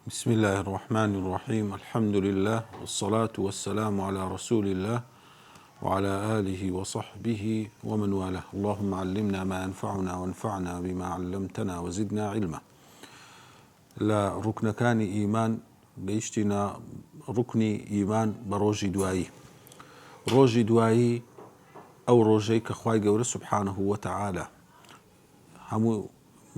بسم الله الرحمن الرحيم. الحمد لله والصلاة والسلام على رسول الله وعلى آله وصحبه ومن والاه. اللهم علمنا ما ينفعنا وانفعنا بما علمتنا وزدنا علما. لا ركن كان إيمان ليشتنا ركني إيمان بروجي دوائي. روجي دوائي أو روجي كخواي قول سبحانه وتعالى همو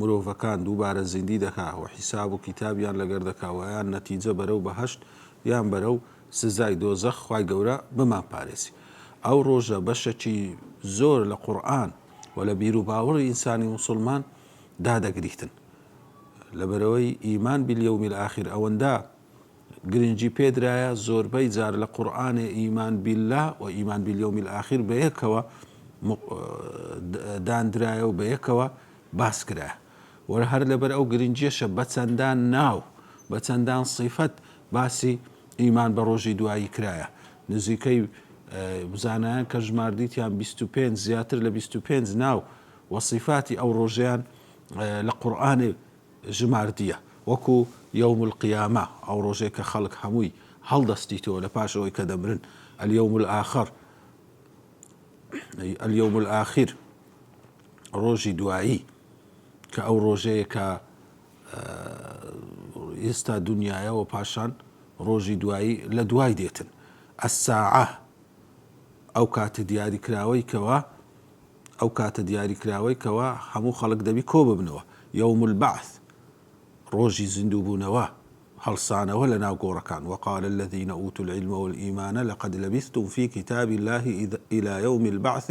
مرۆڤەکان دووبارە زیندی دەکا و حیساب و کتابیان لەگەر دەکا و یان نەتیجە بەرەو بەهەشت یان بەرەو سزای دۆزەخ خوای گەورە بمان پارێزی. ئەو ڕۆژە بەشێکی زۆر لە قورئان و لە بیر و باوەڕی ئینسانی موسڵمان دادەگریتن لەبەرەوەی ئیمان بیلیەومی الئاخیر. ئەوەندە گرنگی پێدرایە زۆربەی جار لە قورئانێ ئیمان بیللا و ئیمان بیلیەومی الئاخیر بەیەکەوە دانرایە و بەیەکەوە باس کرایە. وەرە هەر لەبەر ئەو گرنگیەشە بەچەندان ناو بەچەندان صیفەت باسی ئیمان بە ڕۆژی دوایی کرایە. نزیکەی بزانایان کە ژماردیتیان 25 زیاتر لە 25 ناو وەصیفاتی ئەو ڕۆژەیان لە قورئانێ ژماردیە، وەکو یەوم القیامە ئەو ڕۆژەی کە خەڵک هەمووی هەڵدەستیتەوە لە پاشەوەی کە دەمرن، اليوم الآخر اليوم الآخر ڕۆژی دوایی کە ئەو ڕۆژەیە کە ئێستا دنیایەوە پاشان ڕۆژی دوایی لە دوای دێتن. الساعة ئەو کاتە دیاری کراوەی کەوە هەموو خەڵک دەبی کۆ ببنەوە. یوم البعث ڕۆژی زیندووبوونەوە، هەڵسانەوە لە ناو گۆڕەکان. وقال الذين أوتوا العلم والإيمان لقد لبثتم في كتاب الله إلى يوم البعث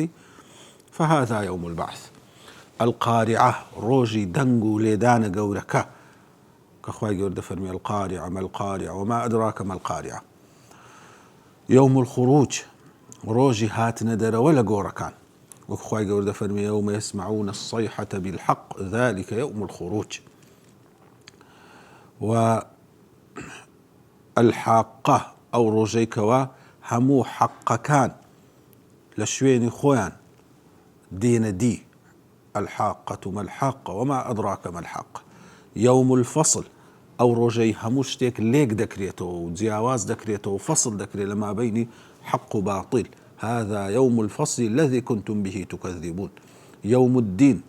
فهذا يوم البعث. القارعة ڕۆژی دەنگ و لێدانە گەورەکە کە خوای گەورە دەفەرمێ القارعة ما القارعة وما أدراك ما القارعة. يوم الخروج ڕۆژی هاتنە دەرەوە لە گۆڕەکان وەکو خوای گەورە دەفەرمێ يوم يسمعون الصيحة بالحق ذلك يوم الخروج. و الحاقة ئەو ڕۆژەی کەوە هەموو حەقەکان لە شوێنی خۆیان دێنە دی. الحاقة ما الحاقة وما أدراك ما الحاقة. يوم الفصل ئەو ڕۆژەی هەموو شتێک لێک دەکرێتەوە و جیاواز دەکرێتەوە و فەصل دەکرێت لەما بەینی حق و باطل. هذا يوم الفصل الذي كنتم به تكذبون. يوم الدين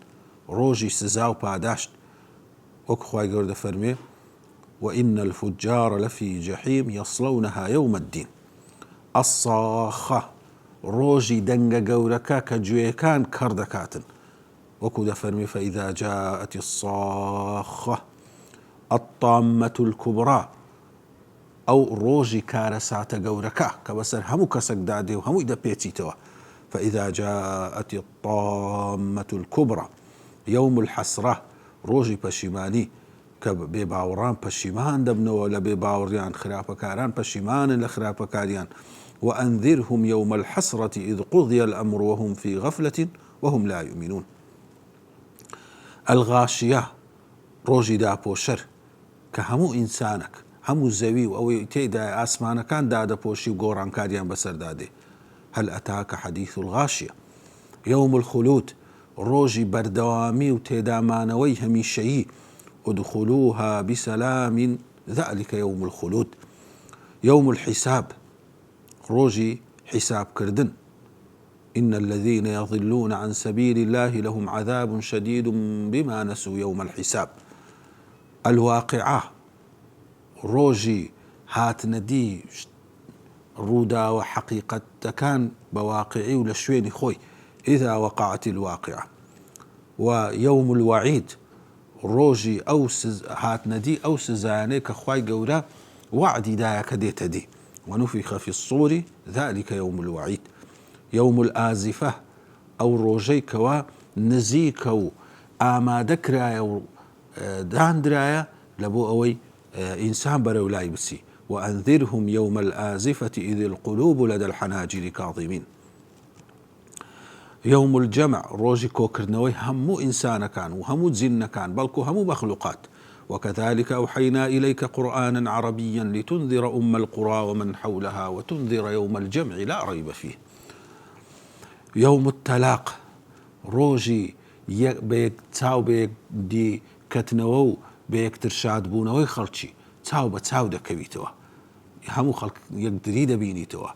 ڕۆژی سزا و پاداشت وەکو خوای گەورە دەفەرمێ وإن الفجار لفي جحيم يصلونها يوم الدين. الصاخة ڕۆژی دەنگە گەورەکە کە گوێیەکان کەڕ دەکاتن وەکو دەفەرمێ فإذا جاءت الصاخة. الطامة الكبرى ئەو ڕۆژی کارەساتە گەورەکە کە بەسەر هەموو کەسێک دادێ و هەمووی دەپێچیتەوە. فإذا جاءت الطامة الكبرى. يوم الحسرة ڕۆژی پەشیمانی کە بێباوەڕان پەشیمان دەبنەوە لە بێباوەڕیان، خراپەکاران پەشیمانن لە خراپەکاریان. وأنذرهم يوم الحسرة إذ قضي الأمر وهم في غفلة وهم لا يؤمنون. الغاشية ڕۆژی داپۆشەر کە هەموو ئینسانێک هەموو زەوی و ئەوەی تێدا ئاسمانەکان دادەپۆشی و گۆڕانکاریان بەسەردادێ. هل أتاك حديث الغاشية. يوم الخلود ڕۆژی بەردەوامی و تێدامانەوەی هەمیشەیی. ادخلوها بسلام ذلك يوم الخلود. يوم الحساب ڕۆژی حیسابکردن. إن الذين يضلون عن سبيل الله لهم عذاب شديد بما نسوا يوم الحساب. الواقعة ڕۆژی هاتنەدی ڕوودا و حەقیقەتەکان بەواقعی و لە شوێنی خۆی. إذا وقعت الواقعة. ويوم الوعيد ڕۆژی ئەو هاتنەدی ئەو سزایانەی کە خوای گەورە وعدی دایە کە دێتە دی. ونفخ في الصور ذلك يوم الوعيد. يوم الآزفة ئەو ڕۆژەی کەوە نزیکە و ئامادەکرایە و دانرایە لە بۆ ئەوەی ئینسان بەرەو لای بچی. وأنذرهم يوم الآزفة إذ القلوب لدى الحناجر كاظمين. يوم الجمع ڕۆژی کۆکردنەوەی هەموو ئینسانەکان و هەموو جینەکان بەڵکو هەموو مەخلوقات. وكذلك أوحينا إليك قرآنا عربيا لتنذر أم القرى ومن حولها وتنذر يوم الجمع لا ريب فيه. يوم التلاق ڕۆژی بەیەک چاو بەیەک دی کەتنەوە و بە یەکتر شادبوونەوەی خەڵکی چاو بە چاو دەکەویتەوە، هەموو خەڵک یەکتری دەبینیتەوە.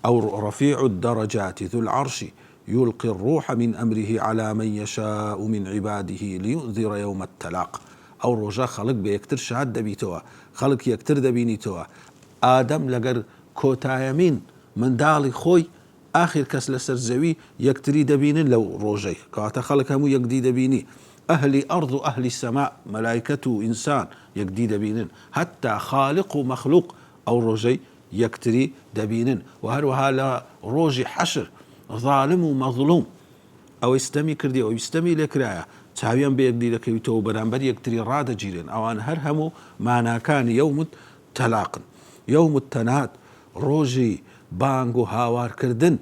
أو رفيع الدرجات ذو العرش يلقي الروح من أمره على من يشاء من عباده لينذر يوم التلاق. أو روجا خلق بيكتر شاد دبيتوا، خلق يكتر دبينيتوا. آدم لقر كوتايمين من دالي خوي آخر كس لسر زوي يكتري دبينين لو روجي كاتا خلق همو يكدي دبيني. أهل أرض أهل السماء ملائكة إنسان يكدي دبينين، حتى خالق مخلوق أو روجي يكتري دبينن. وهروها لا روجي حشر ظالم ومظلوم أو يستمي كردي أو يستمي لكرايا تاويان بيقدي لكيتو برانبر يكتري راد جيرين أو أن هرهمو معنا كان يوم التلاق، يوم التناد، روجي بانغو هاوار كردن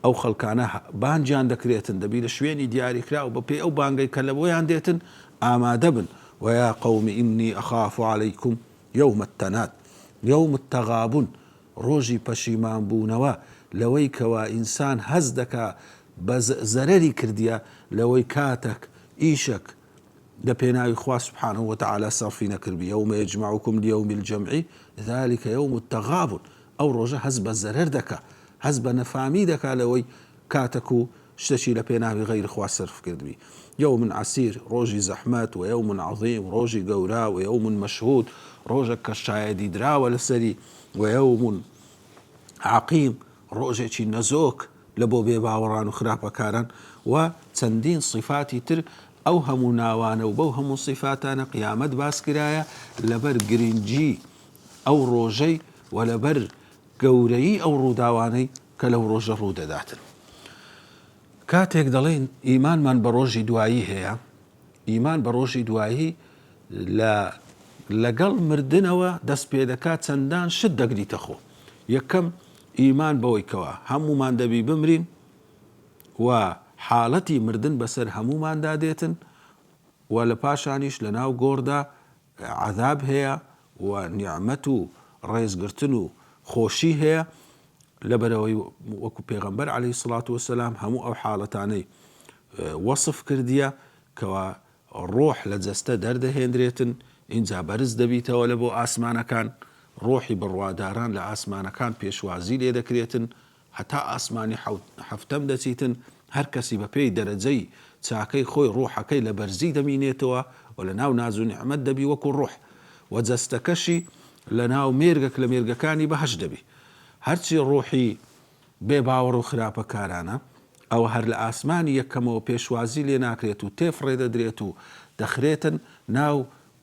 أو خلقانا بانجان دكريتن دبيل شويني دياري كراو ببي أو بانغي كلبويان ديتن آما دبن. ويا قوم إني أخاف عليكم يوم التناد، يوم التغابن، روجي پشیمان بوونەوە لەوەی کەوا ئینسان هەز دەکا بە زەرەری کردیە لەوەی کاتێک ئیشێک لە پێناوی خوا سبحانه وتعالى سەرفی نەکردبی. يوم يجمعكم ليوم الجمع ذلك يوم التغابن. ئەو ڕۆژە هەز بە زەرەر دەکا، هەز بە نەفامی دەکا لەوەی کاتێک و شتێکی لە پێناوی غەیری خوا سەرف کردبی. يوم عسير، ڕۆژی زەحمەت، ويوم عظيم، ڕۆژی گەورە، ويوم مشهود، ڕۆژێک کە شایەدی دراوە لەسەری، ويوم عقيم، ڕۆژێکی نەزۆک لە بۆ بێباوەڕان و خراپەکاران. و چەندین صفاتی تر ئەو هەموو ناوانە و بەو هەموو صفاتانە قیامەت باس کرایە لەبەر گرنگی ئەو ڕۆژەی و لەبەر گەورەی ئەو ڕووداوانەی کە لەو ڕۆژە ڕوودەداتن. کاتێک دەڵێن ئیمانمان بە ڕۆژی دوایی هەیە، ئیمان بە ڕۆژی دوایی لەگەڵ مردنەوە دەست پێ دەکات چەندان شت دەگریتە خۆ. یەکەم ئیمان بەوەی کەوە هەمومان دەبی بمرین و حاڵەتی مردن بەسەر هەموماندا دێتن، و لە پاشانیش لە ناو گۆڕدا عەذاب هەیە و نیعمەت و ڕێزگرتن و خۆشی هەیە، لەبەرەوەی وەکو پێغەمبەر عەلەیهی سڵات وەسەلام هەموو ئەو حاڵەتانەی وەصف کردیە کەوا ڕۆح لە جەستە دەردەهێنرێتن، اینجا بەرز دەبیتەوە لە بۆ ئاسمانەکان، ڕۆحی بڕواداران لە ئاسمانەکان پێشوازی لێ دەکرێتن، هەتا ئاسمانی حەفتەم دەچیتن، هەر کەسی بە پێی دەرەجەی چاکەی خۆی ڕۆحەکەی لە بەرزی دەمینێتەوە و لە ناو ناز و نیعمەت دەبی وەکو ڕۆح، و جەستەکەشی لە ناو مێرگەک لە مێرگەکانی بەهەش دەبی. هەرچی ڕۆحی بێ باوەڕ و خراپەکارانە ئەو هەر لە ئاسمانی یەکەمەوە پێشوازی لێ ناکرێت و تێفڕێ دەدرێت و دەخرێتن ناو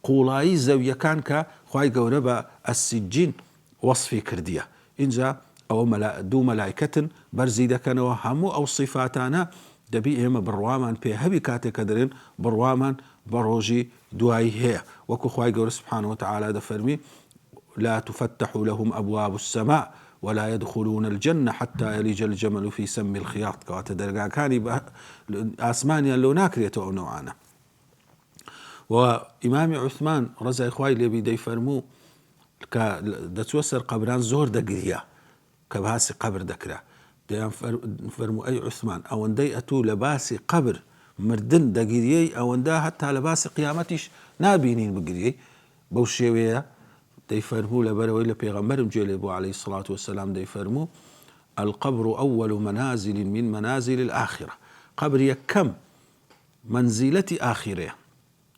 قوڵایی زەویەکان کە خوای گەورە بە ئەسیجین وەصفی کردیە. اینجا ئەوە دوو مەلایکەتن بەرزی دەکەنەوە، هەموو ئەو صیفاتانە دەبی ئێمە بڕوامان پێ هەبی کاتێک کە دەرێن بڕوامان بە ڕۆژی دوایی هەیە. وەکو خوای گەورە سبحانه وتعالى دەفەرمی لا تفتح لهم أبواب السماء ولا يدخلون الجنة حتى يلج الجمل في سم الخياط. كواتا دەرگاکانی ئاسمانیان لەو ناکرێتەوە ئەو نەوعانە. و ئیمامی عوثمان ڕەزای خوای لێبی دەیفەرموو کە دەچوە سەر قەبران زۆر دەگریا کە باسی قەبر دەکرا، دەیان فەرموو ئەی عوثمان ئەوەندەی ئەتوو لە باسی قەبر مردن دەگیریەی ئەوەندە هەتا لە باسی قیامەتیش نابینین بگریەی. بەو شێوەیە دەیفەرموو لەبەرەوەی لە پێغەمبەرم گوێ لێ بوو عەلەیهی سڵات وەسەلام دەیفەرموو القبر أول منازل من منازل الآخرة. قبر یەکەم منزیلەتی ئاخیرەیە،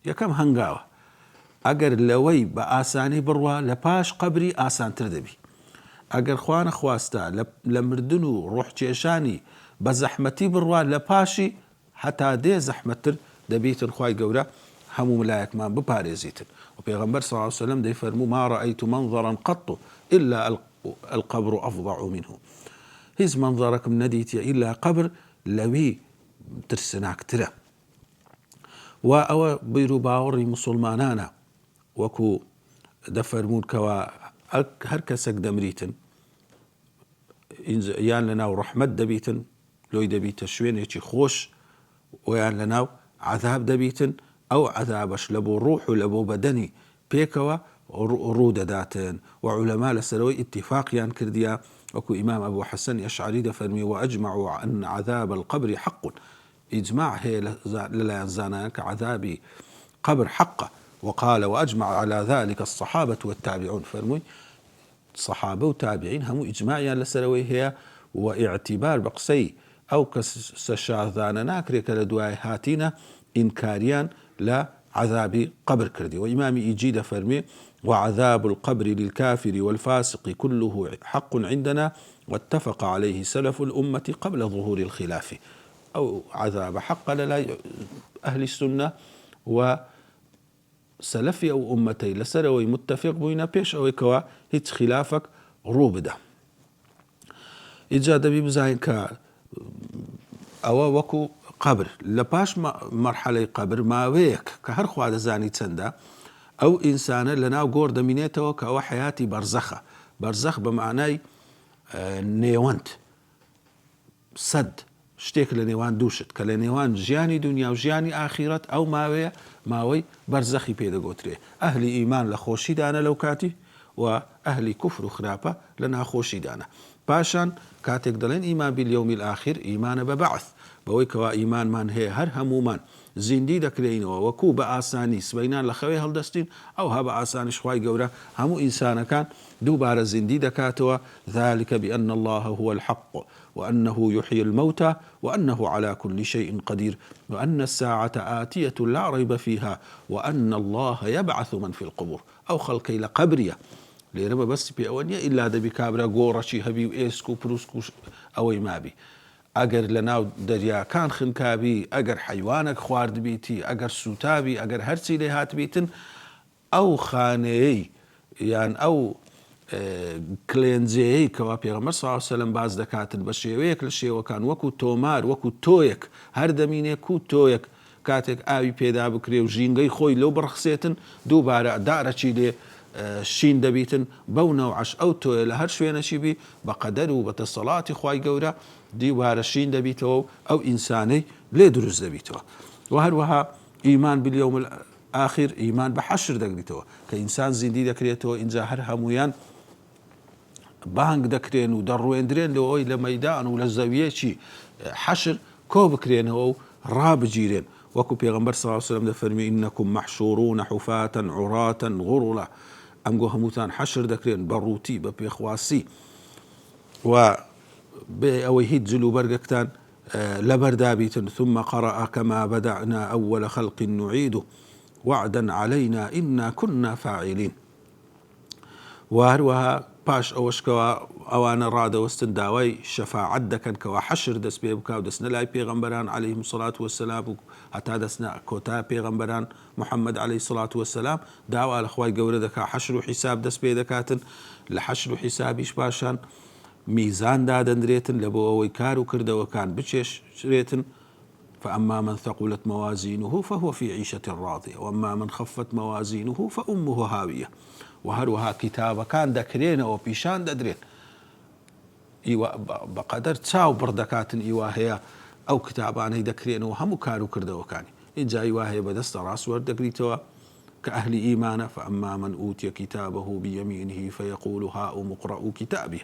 یەکەم هەنگاوە. ئەگەر لەوەی بە ئاسانی بڕوا لە پاش قەبری ئاسانتر دەبی. ئەگەر خوا نەخواستە لە مردن و ڕۆحکێشانی بە زەحمەتی بڕوا لە پاشی هەتا دێ زەحمەتتر دەبیتن، خوای گەورە هەموو ملایەکمان بپارێزیتن. و پێغەمبەر صلی الله علیه وسلم دەیفەرموو ما رأيت منظرا قط إلا القبر أفظع منه. هیچ منظرێکم نەدیتیە ئیلا قەبر لەوی ترسناکترە. و ئەوە بیر و باوەڕی موسڵمانانە، وەکو دەفەرمون کەوا هەر کەسێک دەمریتن یان لە ناو ڕەحمەت دەبیتن، لۆی دەبیتە شوێنێکی خۆش، و یان لە ناو عەذاب دەبیتن، ئەو عەذابەش لە بۆ ڕوح و لە بۆ بەدەنی پێکەوە ڕوو دەداتن. و عولەما لەسەرەوەی ئیتیفاقیان کردیە، وەکو ئیمام ئەبوو حەسەن ئەشعەری دەفەرمی وأجمعوا أن عذاب القبر حق. ئیجماع هەیە لەلایەن زانایان کە عەذابی قبر حەقە، وقال وأجمع على ذلك الصحابة والتابعون. فرموي صحابة وتابعين هم إجماعيا لسروي هي واعتبار بقسي أو كسشاذان ناكريك لدواء هاتينا إنكاريان لا عذاب قبر كردي. وإمام إيجيد فرمي وعذاب القبر للكافر والفاسق كله حق عندنا واتفق عليه سلف الأمة قبل ظهور الخلاف. أو عذاب حق للا أهل السنة وسلفي أو أمتي لسروي متفق بينا بيش أو كوا هيت خلافك روبده إجا دبي بزاين كا أو وكو قبر لباش مرحلة قبر ما ويك كهر خواد زاني تسندا أو إنسان لنا قور دمينيته كأو حياتي برزخة. برزخ بمعنى نيوانت سد شتيك لنيوان دوشت كلنيوان جياني دنيا وجياني آخرت أو ماوي برزخي بيدا قوتري. أهل إيمان لخوشي دانا لو كاتي وأهل كفر وخرابة لنا خوشي دانا. باشان كاتك دلين إيمان باليوم الآخر إيمان ببعث بويكوا إيمان من هي هر همومان زندي دكرينوا وكو بآساني سبينان لخوي هالدستين أو هبا آساني شخواي قورا همو إنسان كان دوبار زندي دكاتوا ذلك بأن الله هو الحق وأنه يحيي الموتى وأنه على كل شيء قدير وأن الساعة آتية لا ريب فيها وأن الله يبعث من في القبور أو خلقي لقبرية ليربا بس بأونيا إلا دبي كابرا قورشي هبي وإيسكو بروسكو أوي مابي اگر لناو دریا كان خنكابي اگر حيوانك خوارد بيتي اگر سوتابي اگر هرسي لهات بيتن او خاني يعني او كلينزي كوا بيغمبر صلى الله عليه وسلم باز دكاتن بشيويك لشيو كان وكو تومار وكو تويك هر دمينه كو تويك كاتك اوي بيدا بكري وجينغي خوي لو برخصيتن دوباره دارچي لي شين دبيتن بونا وعش او توي لهر شوينه شيبي بقدر وبتصلاتي خوي قورا ديوار شين دبيتو او انساني لي دروز دبيتو. وهروها ايمان باليوم الاخر ايمان بحشر دقريتو كانسان زندي دكريتو انجا هر همويان بانك دكرين ودروين درين لو لميدان ولا زاويه شي حشر كوب كرين هو راب جيرين وكو بيغمبر صلى الله عليه وسلم فرمي انكم محشورون حفاة عراة غرلا امغو هموتان حشر دكرين بروتي ببيخواسي و بأويهيد زلو برقكتان لبردابيتن ثم قرأ كما بدأنا أول خلق نعيده وعدا علينا إنا كنا فاعلين. وهروها باش أوشكوا أوانا رادة واستنداوي شفاعة دكن كوا حشر دس بيبكا ودسنا لاي بيغمبران عليهم الصلاة والسلام حتى دسنا كوتا بيغمبران محمد عليه الصلاة والسلام دعوة الأخوة قوردك حشر وحساب دس بيدكاتن لحشر وحسابيش باشان ميزان دادن دريتن لبو أوي كارو كرده وكان بتشيش شريتن فأما من ثقلت موازينه فهو في عيشة راضية وأما من خفت موازينه فأمه هاوية. وهروها كتابة كان دكرين أو بيشان ددرين إيوا بقدر تساو بردكاتن إيوا هي أو كتابان هي دكرين وهم كارو كرده وكان إجا إيوا هي بدست راس وردقريتوا كأهل إيمانه فأما من أوتي كتابه بيمينه فيقول هاؤم اقرءوا كتابه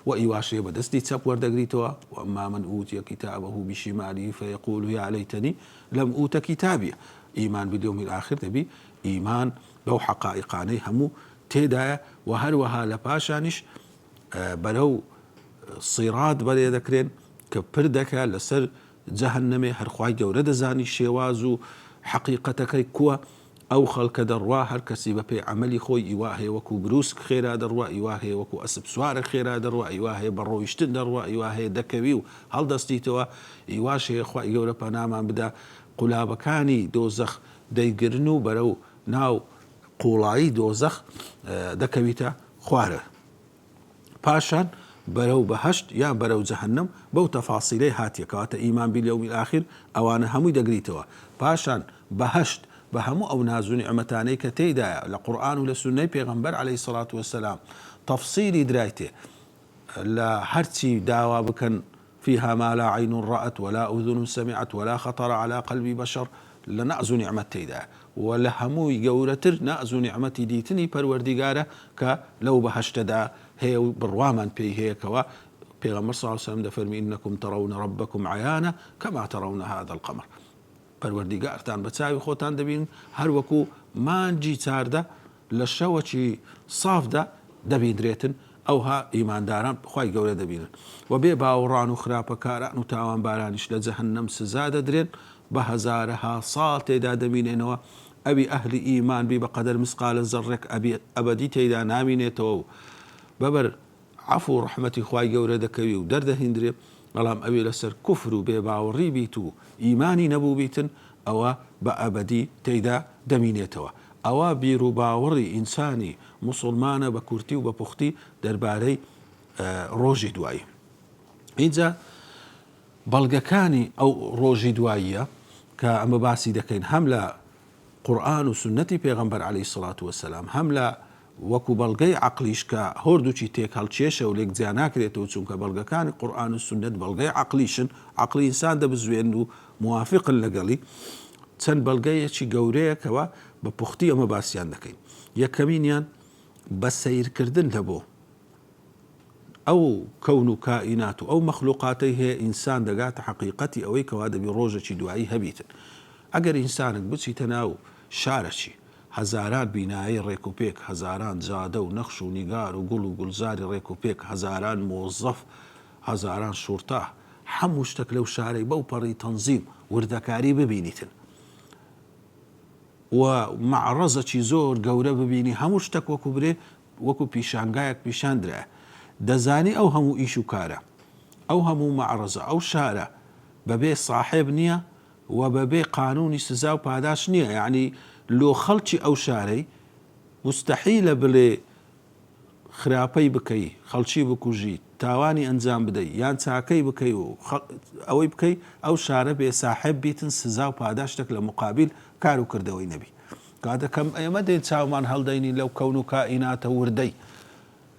وإيواشي بدستي تساب وردقريتوا وأما من أوتي كتابه بشماله فيقول يا ليتني لم أوت كتابي. إيمان باليوم الآخر تبي إيمان بو حقائقاني همو تيدا وهروها لباشانش بلو صيرات بلي ذكرين كبردك لسر جهنمي هرخواي جورد زاني شيوازو حقيقتك كوا أو خلق دروا هر كسي ببي عملي خوي إيواهي وكو بروسك خيرا دروا إيواهي وكو أسب سوار خيرا دروا إيواهي برو يشتن دروا إيواهي دكويو هل دستيتوا إيواشي إخوة إيورا بناما بدا قلابكاني دوزخ ديقرنو برو ناو قولاي دوزخ دكويتا خواره باشان برو بهشت يا برو جهنم بو تفاصيلي هاتيا كواتا إيمان باليوم الآخر أوانا همو دقريتوا باشان بهشت بهمو أو نازو نعمتاني كتيدا لقرآن ولسنة بيغمبر عليه الصلاة والسلام تفصيلي درايته لا هرتي داوا بكن فيها ما لا عين رأت ولا أذن سمعت ولا خطر على قلب بشر لنأزو نعمتي دا ولا همو يقورتر نأزو نعمتي ديتني پروردگاره كلو بهشت دا هي بروامان بي هي كوا بيغمبر صلى الله عليه وسلم فرمي إنكم ترون ربكم عيانا كما ترون هذا القمر پروردگارتان بچاوی خوتان دبین هر وکو مانجی چاردە لە شەوەکی سافدا دەبیندرێتن ئەوها ئیمانداران بخوای گەورە دەبینن و بێ باوەڕان و خراپەکاران و تاوانبارانیش لە جەهەنەم سزا دەدرێن بە هەزارەها ساڵ تێدا دەمینێنەوە ئەوی ئەهلی ئیمان بی بەقەدەر مسقالە زەڕێک ئەبەدی تێدا نامینێتەوە و بەبەر عەفو و ڕەحمەتی خوای گەورە دەکەوی و دەردەهیندرێ بەڵام ئەوێ لەسەر کوفر و بێ باوەڕی بیت و ئیمانی نەبوو بیتن ئەوە بە ئەبەدی تێدا دەمینێتەوە. ئەوە بیر و باوەڕی ئینسانی موسڵمانە بە کورتی و بە پوختی دەربارەی ڕۆژی دوایی. اینجا بەڵگەکانی ئەو ڕۆژی دواییە کە ئەمە باسی دەکەین هەم لە قورئان و سنەتی پێغەمبەر عەلەیهی سەڵات وەسەلام هەم لە وەکو بەڵگەی عەقلیش کە هەردووچی تێک هەڵچێشە و لێک جیا ناکرێتەوە چونکە بەڵگەکانی قورئان و سنەت بەڵگەی عەقلیشن عەقلی ئینسان دەبزوێن و موافقن لەگەڵی چەند بەڵگەیەکی گەورەیەکەوە بە پوختی ئەمە باسییان دەکەین. یەکەمینیان بە سەیرکردن لە بۆ ئەو کەون و کائینات و ئەو مەخلوقاتەی هەیە ئینسان دەگاتە حەقیقەتی ئەوەی کەوا دەبی ڕۆژێکی دوایی هەبیتن. ئەگەر ئینسانێک بچیتە ناو شارەکی هەزاران بینایی ڕێک و پێک هەزاران جادە و نەخش و نیگار و گوڵ و گوڵزاری ڕێک و پێک هەزاران مۆزەف هەزاران شورتا هەموو شتێک لەو شارەی بەو پەڕی تەنزیم وردەکاری ببینیتن و معرەزەکی زۆر گەورە ببینی هەموو شتێک وەکو برێ وەکو پیشانگایەک پیشاندرا دەزانی ئەو هەموو ئیش و کارە ئەو هەموو معرەزە ئەو شارە بەبێ صاحب نییە و بەبێ قانونی سزا و پاداش نییە. یعنی لۆ خەڵکی ئەو شارەی مستحیلە بڵێ خراپەی بکەی خەڵکی بکوژی تاوانی ئەنجام بدەی یان چاکەی بکەی و ئەوەی بکەی ئەو شارە بێ صاحب بیتن سزا و پاداشتێک لە مقابل کار و کردەوەی نەبی. کاتەکەم ئێمە دێن چاومان هەڵدەینی لەو کەون و کائیناتە وردەی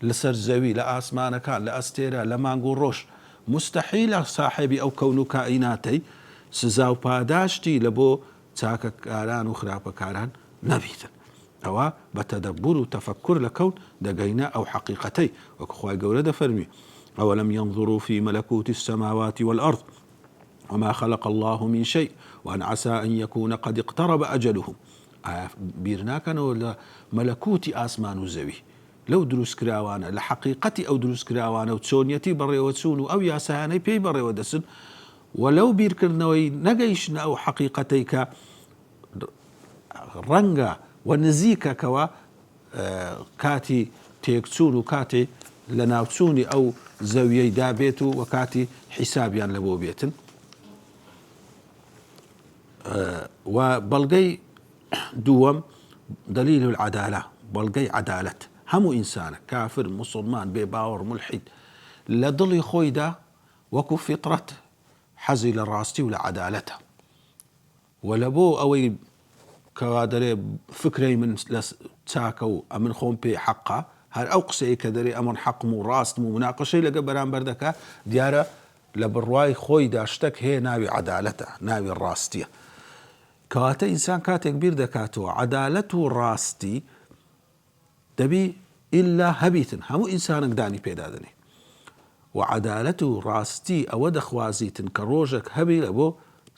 لەسەر زەوی لە ئاسمانەکان لە ئەستێرە لە مانگ و ڕۆژ مستحیلە صاحبی ئەو کەون و کائیناتەی سزا و پاداشتی لە بۆ چاکەکاران و خراپەکاران نەبیتن. ئەوە بە تەدەبور و تەفەکر لە کەون دەگەینە ئەو حەقیقەتەی وەکو خوای گەورە دەفەرمی ئەوەلەم ينظروا في ملكوت السماوات والأرض وما خلق الله من شيء وأن عسى أن يكون قد اقترب أجلهم. بیرناکەنەوە لە مەلەکوتی ئاسمان و زەوی لەو دروست کراوانە لە حەقیقەتی ئەو دروست کراوانە و چۆنیەتی بەڕێوە چوون و ئەو یاسایانەی پێی بەڕێوە دەچن و لەو بیرکردنەوەی نەگەیشتنە ئەو حەقیقەتەی کە ڕەنگە و نزیکەکەوە کاتی تێکچوون و کاتێ لە ناوچوونی ئەو زەویەی دابێت و کاتی حیسابیان لە بۆ بێتن. و بەڵگەی دووەم دلیل العدالة بەڵگەی عدالەت هەموو ئینسانە کافر مسلمان بێ باوەڕ ملحید لە دڵی خۆیدا وەکو فیترەت حەزی لە ڕاستی و لە عدالەتە و لە بۆ ئەوەی کەوا دەرێ فکرەی من لە چاکە و ئەمن خۆم پێ حەقا هەر ئەو قسەی کە دەرێ ئەمن حەقم و ڕاستم و مناقەشەی لەگە بەرامبەر دەکا دیارە لە بڕوای خۆیدا شتێک هەیە ناوی عدالەتە ناوی ڕاستیە. کەواتە ئینسان کاتێک بیر دەکاتەوە عدالەت و ڕاستی دەبی ئیلا هەبیتن هەموو ئینسانێک دانی پێدادنێ و عدالەت و ڕاستی ئەوە دەخوازیتن کە ڕۆژێک هەبی لە بۆ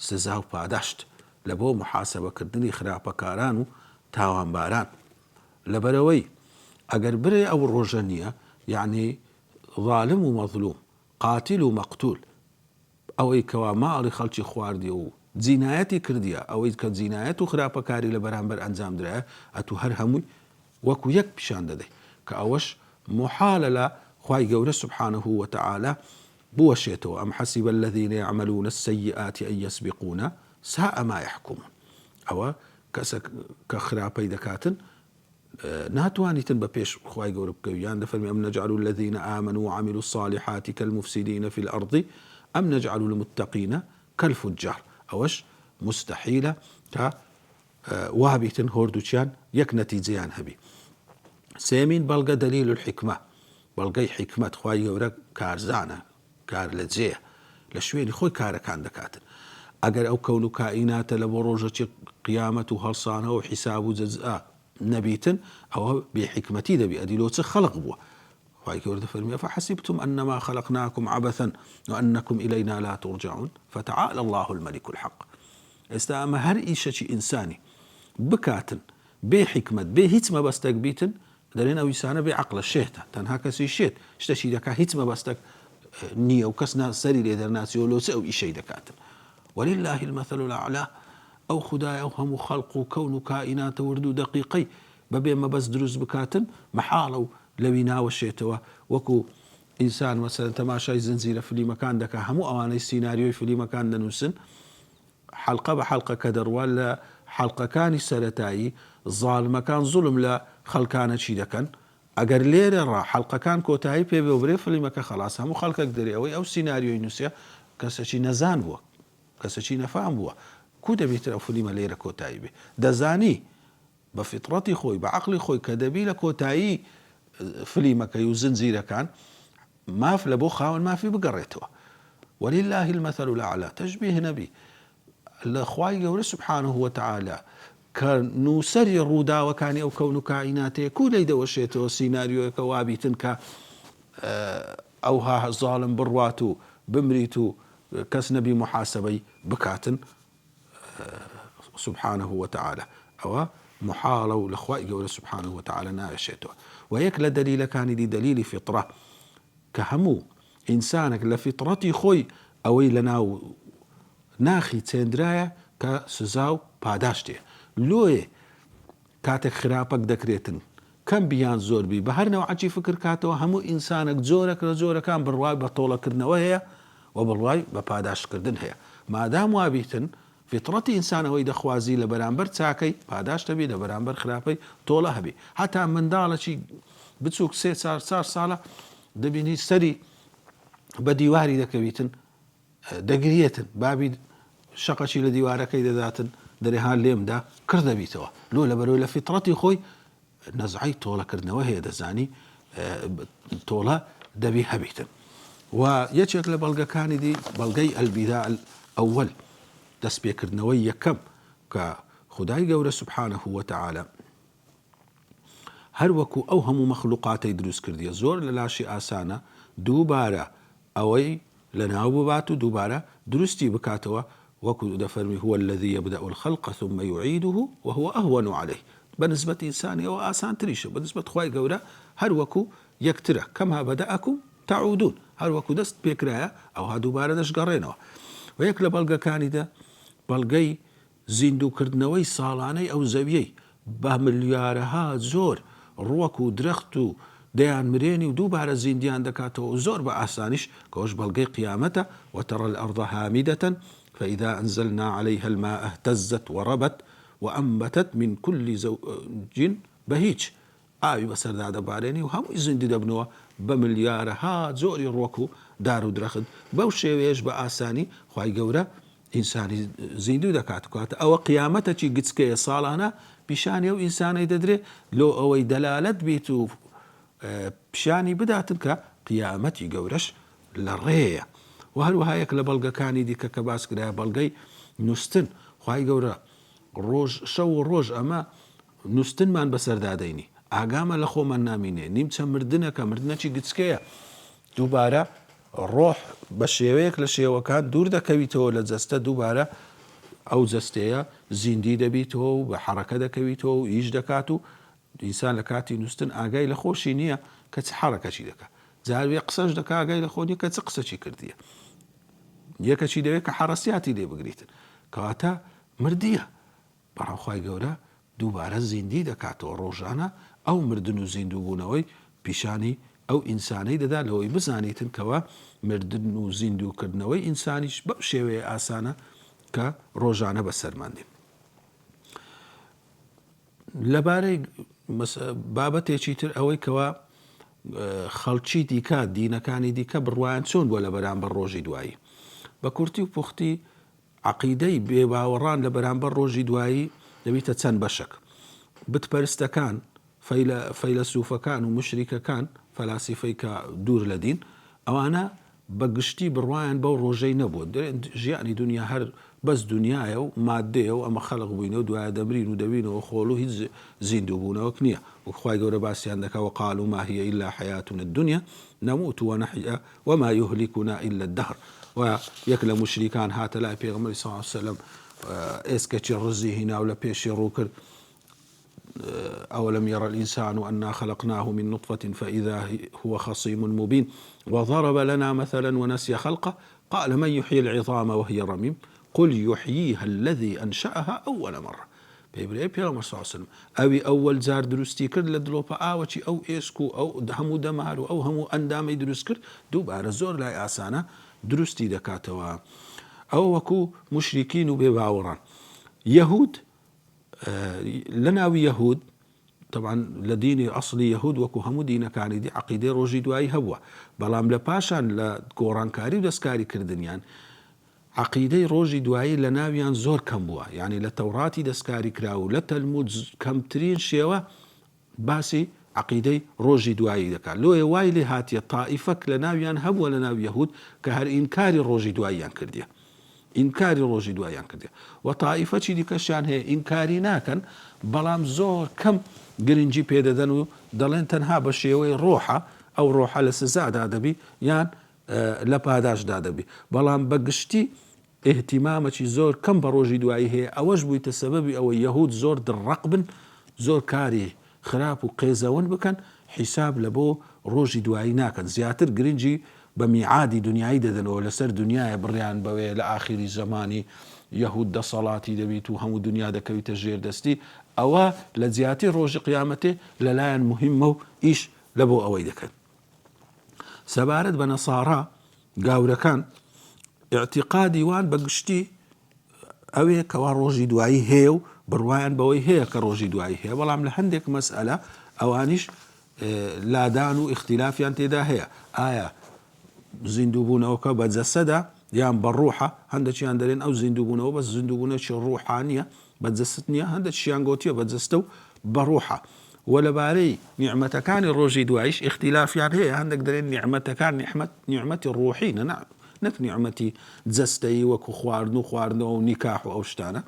سزا و پاداشت لە بۆ محاسبەکردنی خراپەکاران و تاوانباران لەبەرەوەی ئەگەر برێ ئەو ڕۆژە نییە یعنی ظالم و مەظلوم قاتیل و مەقتول ئەوەی کەوا ماڵی خەڵکی خواردی و جینایەتی کردیە ئەوەی کە جینایەت و خراپەکاری لە بەرامبەر ئەنجام درایە ئەتوو هەر هەمووی وەکو یەک پیشان دەدەی کە ئەوەش محالە لە خوای گەورە سبحانه وتعالى بوەشێتەوە ئەم حەسیبە الذين يعملون السيئات أن يسبقونا ساء ما يحكمون. ئەوە کەسێک کە خراپەی دەکاتن ناتوانیتن بە پێش خوای گەورە بکەویان دەفەرمی ئەم نەجعل الذين آمنوا وعملوا الصالحات كالمفسدين في الأرض أم نجعل المتقين كالفجار. ئەوەش مستحیلە تا وابیتن هۆردووچیان یەک نەتیجەیان هەبی. سێمین بەڵگە دلیل الحکمە بەڵگەی حکمت خوای گەورە کارزانە کار لە جێە لە شوێنی خۆی کارەکان دەکاتن. ئەگەر ئەو کەون و کائیناتە لە بۆ ڕۆژەکی قیامەت و هەڵسانە و حیساب و جەزا نەبیتن ئەوە بێحکمەتی دەبی ئەدیلۆ چ خەڵق بووە. خوای گەورە دەفەرمێ فحسبتم أنما خلقناكم عبثا وأنكم إلينا لا ترجعون فتعالى الله الملك الحق. ئێستا ئەمە هەر ئیشەکی ئینسانی بکاتن بێ حکمت بێ هیچ مەبەستێک بیتن دەڵێن ئەو ئینسانە بێ عەقڵە شێتە تەنها کەسی شێت شتێکی دەکا هیچ مەبەستێک نییە و کەس سەری لێ دەرناچێەوە لۆچە ئەو ئیشەی دەکاتن. ولله المثل الأعلى ئەو خودای ئەو هەموو خەڵق و کەون و کائیناتە ورد و دەقیقەی بەبێ مەبەست دروست بکاتن مەحاڵە و لەوی ناوەشێتەوە وەکو ئینسان مەسەلەن تەماشای زنجیرە فلیمەکان دەکا هەموو ئەوانەی سیناریۆی فلیمەکان دەنووسن حەڵقە بە حەڵقە کە دەڕوات لە حەڵقەکانی سەرەتایی زاڵمەکان زوڵم لە خەڵکانە چی دەکەن ئەگەر لێرە ڕا حەڵقەکان کۆتایی پێ بێ برێ فلیمەکە خەلاص هەموو خەڵکێک دەرێەوەی ئەو سیناریۆی نووسە کەسێکی نەزان بووە کەسێکی نەفام بووە کو دەبێتە ئەو فلیمە لێرە کۆتایی بێ دەزانی بە فیتڕەتی خۆی بە عەقڵی خۆی کە دەبی لە کۆتایی فلیمەکەی و زنجیرەکان ماف لە بۆ خاوەن مافی بگەڕێتەوە. ولله المثل الأعلى تشبيه نبي لخوای گەورە سبحانه وتعالى کە نووسەری ڕووداوەکانی ئەو کەون و کائیناتەیە کو لەی دەوەشێتەوە سیناریۆیەکە وابیتن کە ئەوها زاڵم بڕوات و بمریت و کەس نەبی محاسبەی بکاتن سبحانه وتعالى ئەوە محاڵە و لەخوای گەورە سبحانه وتعالى ناوێشێتەوە. و یەک لە دەلیلەکانی دی دەلیلی فیتڕە کە هەموو ئینسانێک لە فیتڕەتی خۆی ئەوەی لە ناو ناخی چێندرایە کە سزا و پاداشتێ لۆیە کاتێک خراپەک دەکرێتن کەم بیان زۆر بی بە هەر نەوعەکی فکر کاتەوە هەموو ئینسانێک جۆرەك لە جۆرەکان بڕوای بە تۆڵەکردنەوە هەیە و بڕوای بە پاداشکردن هەیە مادام وابیتن فیتڕەتی ئینسانەوەی دەخوازی لە بەرامبەر چاکەی پاداش دەبی لە بەرامبەر خراپەی تۆڵە هەبی هەتا منداڵەکی بچووک 3-4 ساڵە دەبینی سەری بە دیواری دەکەویتن دەگرێتن بابی شەقەکی لە دیوارەکەی دەداتن دەرێها لێمدا کردەبیتەوە لۆ لە بەرەوەی لە فیتڕەتی خۆی نەزعی تۆڵەکردنەوە هەیە دەزانی تۆڵە دەبی هەبیتن. و یەکێک لە بەڵگەکانی دی بەڵگەی ئەلبیداء الأول دەستپێکردنەوەی یەکەم کە خودای گەورە سبحانه وتعالى هەر وەکو ئەو هەموو مەخلوقاتەی دروست کردیە زۆر لە لاشی ئاسانە دووبارە ئەوەی لە ناو ببات و دووبارە دروستی بکاتەوە وەکو دەفەرمی هو الذي يبدأ الخلق ثم يعيده وهو أهون عليه بنسبة إنساني أو آسان تريشه بنسبة خواي قورا هر وەکو یەکترە كما بدأكم تعودون هر وەکو دەست پێکرایە ئەو ها دووبارە دەشگەڕێنەوە. و یەک لە بەڵگەکانیدا بەڵگەی زیندووکردنەوەی ساڵانەی ئەو زەویەی بە ملیارەها زۆر ڕووەک و درەخت و دەیان مرێنی و دووبارە زیندیان دەکاتەوە و زۆر بە ئاسانیش کەوەش بەڵگەی قیامەتە وترى الأرض هامدة فإذا أنزلنا عليها الماء اهتزت وربت وأنبتت من كل زوج بهيج ئاوی بەسەردا دەبارێنی و هەمووی زیندی دەبنەوە بە ملیارەها زۆری ڕووەک و دار و درەخت بەو شێوەیەش بە ئاسانی خوای گەورە ئینسانی زیندوو دەکات کاتە ئەوە قیامەتەکی گچکەیە ساڵانە پیشانی ئەو ئینسانەی دەدرێت لۆ ئەوەی دەلالەت بیت و پیشانی بداتن کە قیامەتی گەورەش لە ڕێیە. و هەروەها یەک لە بەڵگەکانی دیکە کە باس کرایە بەڵگەی نووسن خوای گەورە شەو و ڕۆژ ئەمە نووسنمان بەسەردادەینی ئاگامە لە خۆمان نامینێ نیمچە مردنەکە مردنەکی گچکەیە دووبارە ڕۆح بە شێوەیەک لە شێوەکان دوور دەکەویتەوە لە جەستە دووبارە ئەو جەستەیە زیندی دەبیتەوە و بە حەرەکە دەکەویتەوە و ئیش دەکات و ئینسان لە کاتی نووسن ئاگای لە خۆشی نییە کە چ حەرەکەچی دەکات جاروێ قسەش دەکا ئاگای لە خۆ نیە کە چ قسەچی کردیە یەکەچی دەوێت کە حەرەسیاتی لێ بگریتن کەواتە مردیە بەڕام خوای گەورە دووبارە زیندی دەکاتەوە ڕۆژانە ئەو مردن و زیندووبوونەوەی پیشانی ئەو ئینسانەی دەدا لەوەی بزانیتن کەوە مردن و زیندووکردنەوەی ئینسانیش بەو شێوەیە ئاسانە کە ڕۆژانە بەسەرماندێن. لەبارەی بابەتێکی تر ئەوەی کەوە خەڵکی دیکە دینەکانی دیکە بڕوایان چۆن بۆ لە بەرامبەر ڕۆژی دوایی بە کورتی و پوختی عەقیدەی بێباوەڕان لە بەرامبەر ڕۆژی دوایی دەبیتە چەند بەشەک بتپەرستەکان فەیلسوفەکان و مشریکەکان فەلاسیفەی کە دوور لە دین ئەوانە بەگشتی بڕوایان بەو ڕۆژەی نەبووە ژیانی دنیا هەر بەس دنیاە و مادەیە و ئەمە خەڵق بووینەوە دوایە دەمرین و دەبینەوە خۆڵ و هیچ زیندووبوونەوەک نییە وخوای گەورە باسییان دەکا وقالوا ما هي إلا حياتنا الدنيا نموت ونحيا وما يهلكنا إلا الدهر. و یەک لە مشریکان هاتە لای پێغەمبەری صلی الله علیه و سەلەم ئێسکەچی ڕزی هینا و لە پێشی ڕوو کرد أولم يرى الإنسان أنا خلقناه من نطفة فإذا هو خصيم مبين وضرب لنا مثلا ونسي خلقه قال من يحيي العظام وهي رميم قل يحييها الذي أنشأها أول مرة. بيبري بيغمبر صلى الله عليه وسلم أوي أول زار دروستي كرد لدلوبا آوتي أو إيسكو أو همو دمارو أو همو أندامي دروست كرد دوبارە زۆر لای ئاسانە دروستی دەکاتەوە. ئەو وەکو مشریکین و بێباوەڕان یەهود لە ناوی یەهود طبعا لە دینی ئەسڵی یەهود وەکو هەموو دینەکانی دی عەقیدەی ڕۆژی دوایی هەبووە، بەڵام لە پاشان لە گۆڕانکاری و دەستکاری کردنیان عەقیدەی ڕۆژی دوایی لە ناویان زۆر کەم بووە. یعنی لە تەوڕاتی دەستکاری کراو لە تەلمود کەمترین شێوە باسی عەقیدەی ڕۆژی دوایی دەکات. لۆیە وای لێ هاتیە تائیفەک لە ناویان هەبووە لە ناو یەهود کە هەر ئینکاری ڕۆژی دواییان کردیە، ئینکاری ڕۆژی دواییان کردیە و تائیفەی دیکەشیان هەیە ئینکاری ناکەن بەڵام زۆر کەم گرنگی پێدەدەن و دەڵێن تەنها بە شێوەی ڕۆحە، ئەو ڕۆحە لە سزادا دەبی یان لە پاداشدا دەبی، بەڵام بەگشتی ئێهتیمامەکی زۆر کەم بە ڕۆژی دوایی هەیە. ئەوەش بوویتە سەبەبی ئەوەی یەهود زۆر دڕق بن، زۆر کاری خراپ و قێزەون بکەن، حیساب لە بۆ ڕۆژی دوایی ناکەن، زیاتر گرنگی بە میعادی دنیایی دەدەنەوە، لەسەر دنیاە بڕیان بەوێ لە ئاخری زەمانی یەهود دەسەڵاتی دەبیت و هەموو دنیا دەکەویتە ژێردەستی. ئەوە لە جیاتی ڕۆژی قیامەتێ لەلایەن مهمە و ئیش لە بۆ ئەوەی دەکەن. سەبارەت بە نەسارا گاورەکان اعتقادی وان بەگشتی ئەوەیە کەوا ڕۆژی دوایی هەیە و بڕوایان بەوەی هەیە کە ڕۆژی دوایی هەیە، بەڵام لە هەندێک مەسئلە ئەوانیش لادان و اختلافیان تێدا هەیە. ئایا زیندووبوونەوەکە بە جەسەدا یان بە ڕوحە؟ هەندێکیان دەرێن ئەو زیندووبوونەوە بە زیندووبوونەوەکی ڕوحانیە بە جەست نییە، هەندێکیان گوتیە بە جەستە و بە ڕوحە. و لەبارەی نیعمەتەکانی ڕۆژی دواییش اختلافیان هەیە، هەندێک دەرێن نیعمەتەکان نیعمەتی ڕوحینە نەک نیعمەتی جەستەیی وەکو خواردن و خواردنەوە و نیکاح و ئەو شتانە.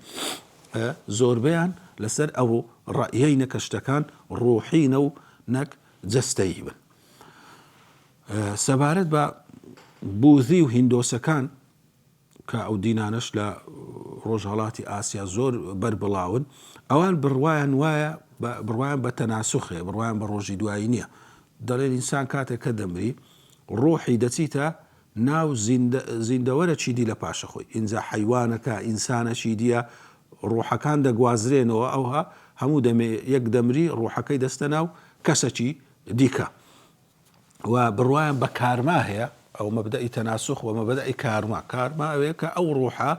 زۆربەیان لەسەر ئەو ڕەئیەی نەکەشتەکان ڕوحینە و نەک جەستەیی بن. سەبارەت بە بوذی و هیندۆسەکان کە ئەو دینانش لە ڕۆژهەڵاتی ئاسیا زۆر بەربڵاون، ئەوان بڕوایان وایە بڕوایان بە تەناسوخێ، بڕوایان بە ڕۆژی دوایی نییە. دەڵێن ئینسان کاتێک کە دەمری ڕۆحی دەچیتە ناو زیندەوەرە چیدی لە پاشە خۆی، ئینجا حیوانەکە ئینسانەکی دیە ڕۆحەکان دەگوازرێنەوە، ئەوها هەموو دەمێ یەک دەمری ڕۆحەکەی دەستە ناو کەسەکی دیکە و بڕوایان بە کارما هەیە. ئەو مەبدەئی تەناسوخ و مەبدەئی کارما ئەوەیە کە ئەو ڕۆحە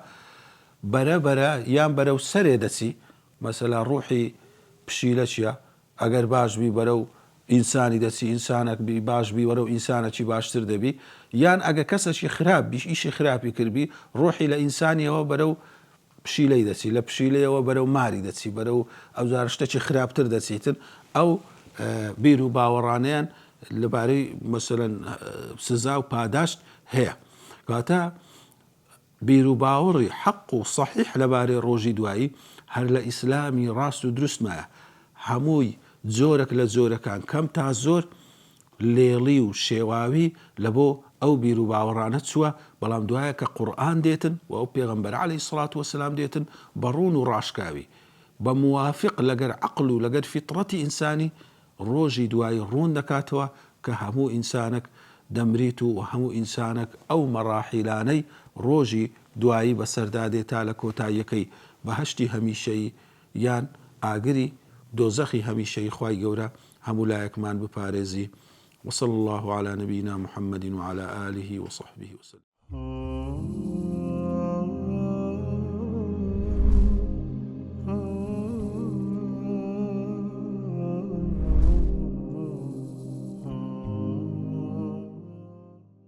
بەرە یان بەرەو سەرێ دەچی. مەسەلا ڕۆحی پشیلە چییە؟ ئەگەر باشبی بەرەو ئینسانی دەچی، ئینسانێک باشبی وەرەو ئینسانێکی باشتر دەبی، یان ئەگە کەسێکی خراپ بیش ئیشی خراپی کردبی ڕۆحی لە ئینسانیەوە بەرەو پشیلەی دەچی، لە پشیلەیەوە بەرەو ماری دەچی، بەرەو ئەو جار شتێکی خراپتر دەچیتن. ئەو بیر و باوەڕانیان لەبارەی مەسەلەن سزا و پاداشت هەیە. کاتە بیر و باوەڕی حەق و صحیح لەبارەی ڕۆژی دوایی هەر لە ئیسلامی ڕاست و دروستمایە. هەمووی جۆرێک لە جۆرەکان کەم تا زۆر لێڵی و شێواوی لە بۆ ئەو بیر و باوەڕانە چووە، بەڵام دوایە کە قورئان دێتن و ئەو پێغەمبەر عەلەیهی سڵات وەسەلام دێتن بە ڕوون و ڕاشکاوی بە موافق لەگەر عەقڵ و لەگەر فیتڕەتی ئینسانی ڕۆژی دوایی ڕوون دەکاتەوە کە هەموو ئینسانێک دەمریت و هەموو ئینسانێک ئەو مەراحیلانەی ڕۆژی دوایی بەسەردادێت تا لە کۆتاییەکەی بەهەشتی هەمیشەیی یان ئاگری دۆزەخی هەمیشەیی خوای گەورە هەموو لایەکمان بپارێزی. وصلى الله على نبينا محمد وعلى آله وصحبه وسلم.